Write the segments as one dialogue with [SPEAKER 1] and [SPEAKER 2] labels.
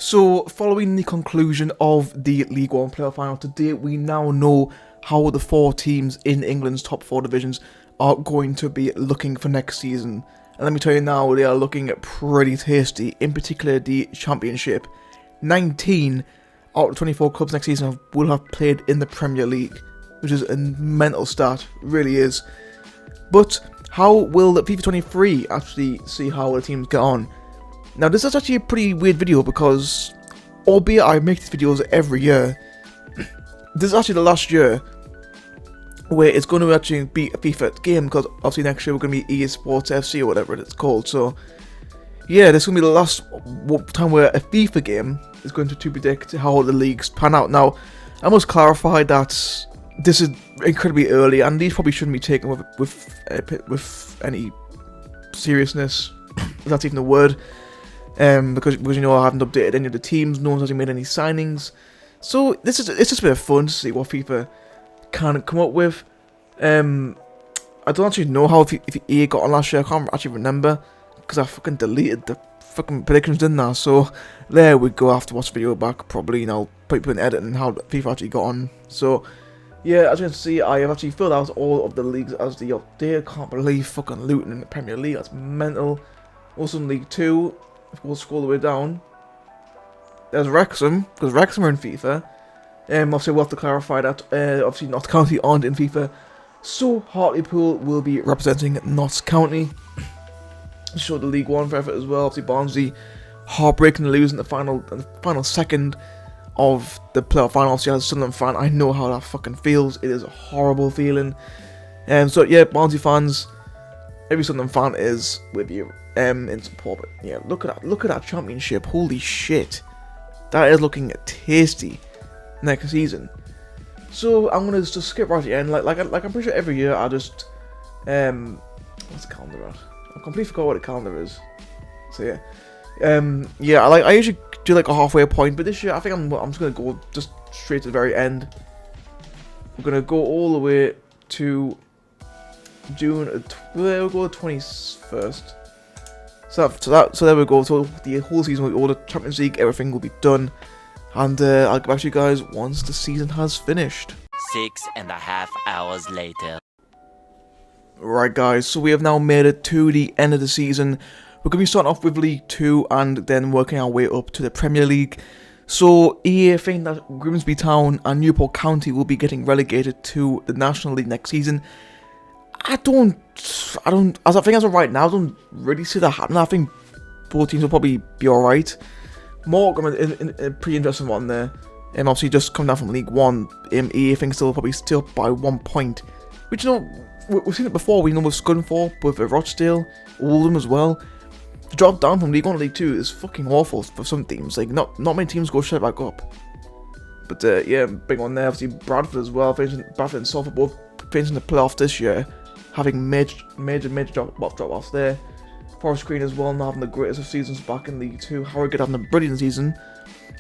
[SPEAKER 1] So, following the conclusion of the League One playoff final today, we now know how the 4 teams in England's top 4 divisions are going to be looking for next season. And let me tell you now, they are looking pretty tasty, in particular the Championship. 19 out of 24 clubs next season will have played in the Premier League, which is a mental stat, really is. But how will the FIFA 23 actually see how the teams get on? Now, this is actually a pretty weird video because, albeit I make these videos every year, this is actually the last year where it's going to actually be a FIFA game, because obviously next year we're going to be EA Sports FC or whatever it's called. So, yeah, this is going to be the last time where a FIFA game is going to predict how the leagues pan out. Now, I must clarify that this is incredibly early, and these probably shouldn't be taken with any seriousness, if that's even a word. Because you know, I haven't updated any of the teams, no one's actually made any signings, so it's just a bit of fun to see what FIFA can come up with. I don't actually know how if EA got on last year. I can't actually remember because I fucking deleted the fucking predictions, didn't I? So there we go. I have to watch the video back probably, and I'll put an edit and how FIFA actually got on. So yeah, as you can see, I have actually filled out all of the leagues as the update. I can't believe fucking Luton in the Premier League. That's mental. Also in League 2. If we'll scroll the way down, there's Wrexham, because Wrexham are in FIFA. Obviously we'll have to clarify that, obviously Notts County aren't in FIFA. So Hartlepool will be representing Notts County. Show the League One for effort as well. Obviously Barnsley heartbreaking to lose in the final second of the playoff final. Obviously as a Sunderland fan, I know how that fucking feels. It is a horrible feeling. So yeah, Barnsley fans, every Sunderland fan is with you in support. But yeah, look at that Championship. Holy shit, that is looking tasty next season. So I'm gonna just skip right to the end. Like I'm pretty sure every year I just what's the calendar at? I completely forgot what the calendar is. So yeah, I usually do like a halfway point, but this year I think I'm just gonna go just straight to the very end. I'm gonna go all the way to June. We'll go to 21st. So there we go. So the whole season, all the Champions League, everything will be done, and I'll get back to you guys once the season has finished.
[SPEAKER 2] 6.5 hours later.
[SPEAKER 1] Right, guys. So we have now made it to the end of the season. We're going to be starting off with League 2 and then working our way up to the Premier League. So EA think that Grimsby Town and Newport County will be getting relegated to the National League next season. I don't, as I think as of right now, I don't really see that happening. I think both teams will probably be alright. Morecambe in a pretty interesting one there. Obviously just come down from League 1. EA think probably still by 1 point. Which, you know, we've seen it before. We know with Scunthorpe, with Rochdale, Oldham as well. To drop down from League 1 to League 2 is fucking awful for some teams. Like, not many teams go straight back up. But yeah, big one there. Obviously Bradford as well. Bradford and Salford both finishing the playoff this year, having major drop-offs there. Forest Green as well, not having the greatest of seasons back in League 2. Harrogate having a brilliant season.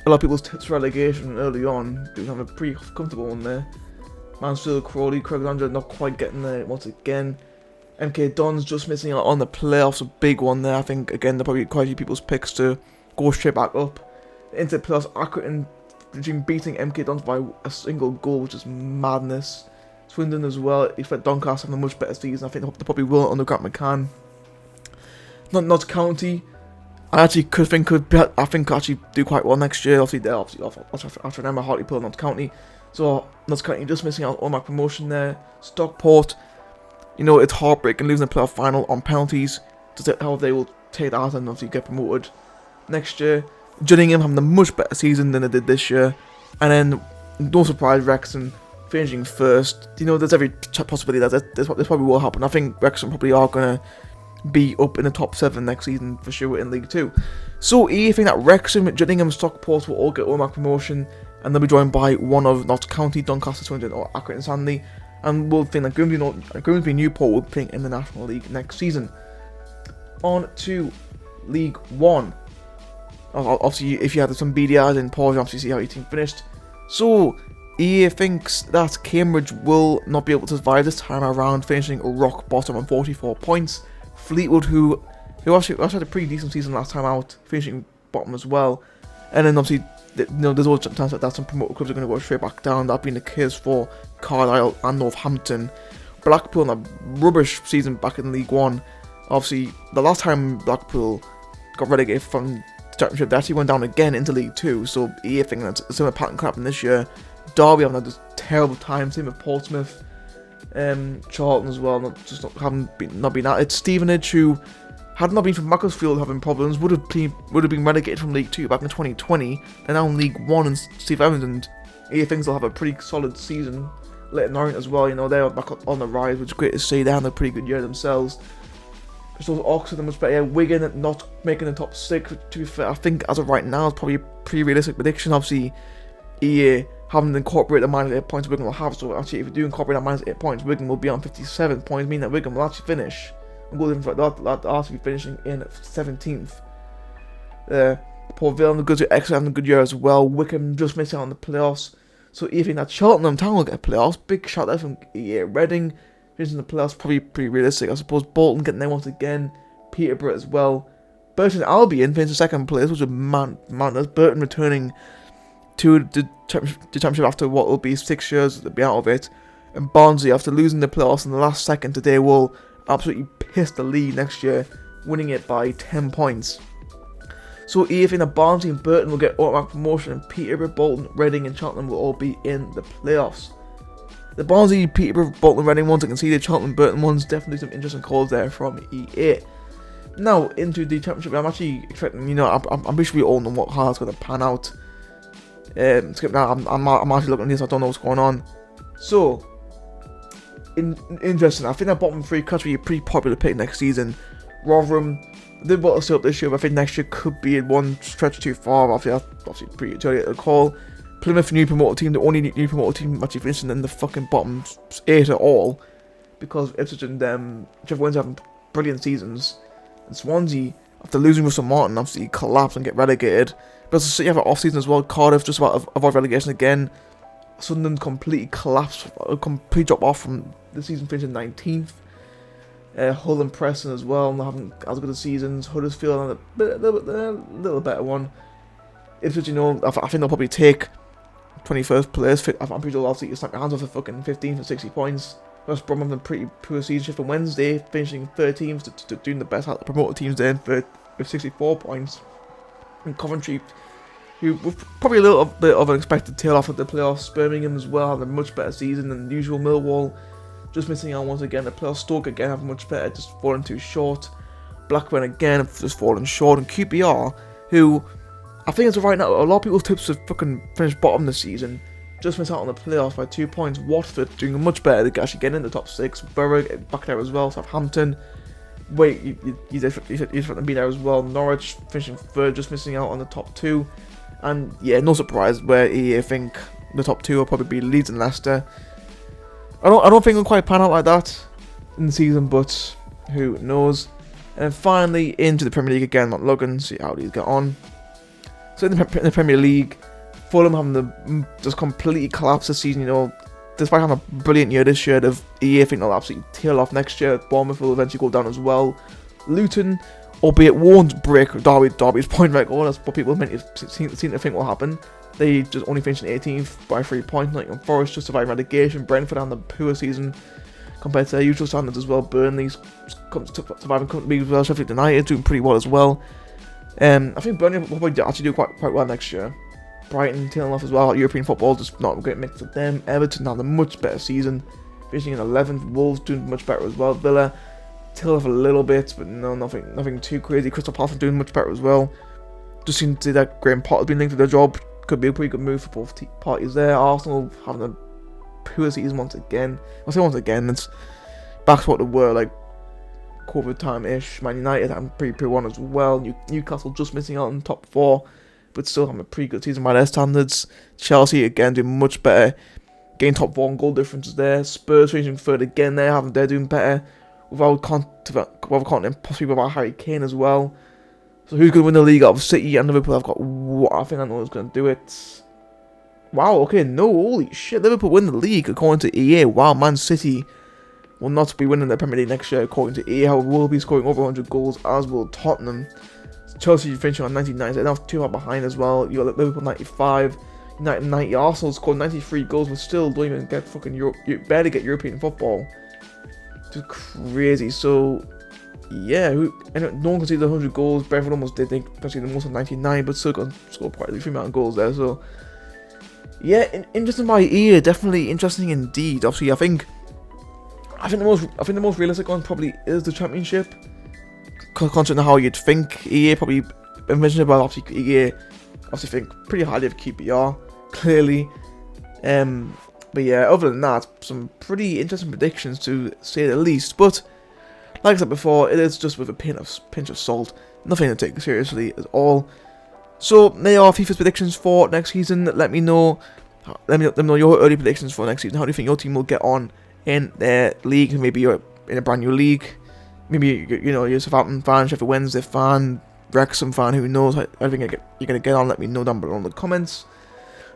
[SPEAKER 1] A lot of people's tips for relegation early on, doing having a pretty comfortable one there. Mansfield, Crawley, Craiglandra not quite getting there once again. MK Dons just missing out on the playoffs, a big one there. I think, again, they're probably quite a few people's picks to go straight back up. Into the playoffs, Accrington beating MK Dons by a single goal, which is madness. Swindon as well, if Doncaster having a much better season, I think they probably will under Grant McCann. Notts County, I think actually do quite well next year. Obviously they're after remember Hartlepool and Notts County. So Notts County just missing out on my promotion there. Stockport, you know, it's heartbreaking losing the playoff final on penalties. Just how they will take that and obviously get promoted next year. Gillingham having a much better season than they did this year. And then, no surprise, Wrexham finishing first. You know, there's every possibility that this probably will happen. I think Wrexham probably are going to be up in the top 7 next season for sure in League 2. So EA think that Wrexham, Gillingham, Stockport will all get automatic promotion, and they'll be joined by one of Notts County, Doncaster, Swindon, or Accrington Stanley. And we'll think that Grimsby Newport will be playing in the National League next season. On to League 1. Obviously, if you had some BDRs in pause, you obviously see how your team finished. So EA thinks that Cambridge will not be able to survive this time around, finishing rock bottom on 44 points. Fleetwood, who actually had a pretty decent season last time out, finishing bottom as well. And then obviously, there's always a chance that some promoted clubs are going to go straight back down. That's been the case for Carlisle and Northampton. Blackpool on a rubbish season back in League One. Obviously, the last time Blackpool got relegated from the Championship, they actually went down again into League Two. So EA thinking that's a similar pattern could happen this year. Derby having had this terrible time. Same with Portsmouth, Charlton as well. Not been at it. Stevenage, who had not been from Macclesfield having problems, would have been relegated from League 2 back in 2020. They're now in League 1, and Steve Evans and EA thinks they'll have a pretty solid season. Leighton Orient as well, they're back on the rise, which is great to see. They're having a pretty good year themselves. So Oxford are much better. Wigan not making the top 6, to be fair, I think as of right now, it's probably a pretty realistic prediction. Obviously, EA haven't incorporated the -8 points Wigan will have, so actually if you do incorporate that -8 points, Wigan will be on 57 points, meaning that Wigan will actually finish. They'll actually be finishing in 17th. Port Vale and the Exeter having a good year as well. Wickham just missing out on the playoffs. So even that Cheltenham Town will get playoffs. Big shout out from EA. Reading finishing the playoffs, probably pretty realistic. I suppose Bolton getting there once again. Peterborough as well. Burton Albion finishing second place, which is madness. Burton returning to the championship after what will be 6 years to be out of it. And Barnsley, after losing the playoffs in the last second today, will absolutely piss the league next year, winning it by 10 points. So EA think that Barnsley and Burton will get automatic promotion, and Peterborough, Bolton, Reading and Cheltenham will all be in the playoffs. The Barnsley, Peterborough, Bolton, Reading ones, I can see the Cheltenham, Burton ones, definitely some interesting calls there from EA. Now, into the championship, I'm actually expecting, I'm pretty sure we all know how it's going to pan out. Skip that, I'm actually looking at this, I don't know what's going on. So, interesting. I think that bottom 3 cuts will be a pretty popular pick next season. Rotherham, they bought us up this year, but I think next year could be one stretch too far. I think that's obviously pretty early to call. Plymouth, new promoted team, the only new promoted team actually finishing in the fucking bottom 8 at all, because Ipswich and Jeff Wins having brilliant seasons. And Swansea, after losing Russell Martin, obviously collapsed and get relegated. But also City have an off season as well. Cardiff just about avoid relegation again. Sunderland completely collapsed, complete drop off from the season, finishing 19th. Hull and Preston as well, not having as good as seasons. Huddersfield and a little better one. Ipswich, I think they'll probably take 21st place. I'm pretty sure they'll see snap their hands off the fucking 15th for 60 points. West Brom having a pretty poor season. Sheffield Wednesday finishing 13th, to doing the best out of the promoted teams there with 64 points. And Coventry, who was probably a little bit of an expected tail off at the playoffs. Birmingham as well, having a much better season than usual. Millwall just missing out once again. The playoffs. Stoke again having much better, just falling too short. Blackburn again just falling short. And QPR, who I think as of right now, a lot of people's tips have fucking finished bottom this season. Just missed out on the playoffs by 2 points. Watford doing much better. They actually getting in the top 6. Borough back there as well. Southampton. Wait, you expect to be there as well. Norwich finishing 3rd, just missing out on the top 2. And yeah, no surprise where I think the top 2 will probably be Leeds and Leicester. I don't think it'll quite pan out like that in the season, but who knows. And finally into the Premier League again, Mount Logan, see how these get on. So in the Premier League, Fulham having just completely collapsed this season, despite having a brilliant year this year, the EA think they'll absolutely tail off next year. Bournemouth will eventually go down as well. Luton, albeit won't break Derby's point record, that's what people seem to think will happen. They just only finished in 18th by 3 points. Nottingham Forest just survived relegation. Brentford having a poor season compared to their usual standards as well. Burnley's surviving company as well. Sheffield United doing pretty well as well. I think Burnley will probably actually do quite well next year. Brighton tailing off as well. European football just not a great mix for them. Everton having a much better season, finishing in 11th. Wolves doing much better as well. Villa tail off a little bit, but no, nothing too crazy. Crystal Palace doing much better as well. Just seems to see that Graham Potter's been linked to their job. Could be a pretty good move for both parties there. Arsenal having a poor season once again. I say once again, it's back to what they were like COVID time-ish. Man United having a pretty poor one as well. Newcastle just missing out on the top 4, but still having a pretty good season by their standards. Chelsea again doing much better, getting top 4 on goal differences there. Spurs finishing 3rd again there, they're doing better without continent, possibly without Harry Kane as well. So who's going to win the league out of City and Liverpool? I've got I think I know who's going to do it. Wow, okay, no, holy shit. Liverpool win the league according to EA. Wow, Man City will not be winning the Premier League next year according to EA. However, will be scoring over 100 goals, as will Tottenham. Chelsea finishing on 99, so they're now too far behind as well. You got Liverpool 95, United 90. Arsenal scored 93 goals, but still don't even get fucking Europe. You barely get European football. Just crazy. So yeah, no one conceded 100 goals. Brentford almost did. They conceded the most of 99, but still got scored quite a few amount of goals there. So yeah, interesting by ear. Definitely interesting indeed. Obviously, I think the most realistic one probably is the Championship. Considering how you'd think, EA probably mentioned about obviously EA obviously think pretty highly of QPR, clearly. But yeah, other than that, some pretty interesting predictions to say the least. But like I said before, it is just with a pinch of salt, nothing to take seriously at all. So they are FIFA's predictions for next season. Let me know your early predictions for next season. How do you think your team will get on in their league? Maybe you're in a brand new league. Maybe you're a Southampton fan, Sheffield Wednesday fan, Wrexham fan. Who knows? I think you're gonna get on. Let me know down below in the comments.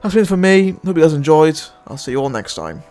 [SPEAKER 1] That's been it for me. Hope you guys enjoyed. I'll see you all next time.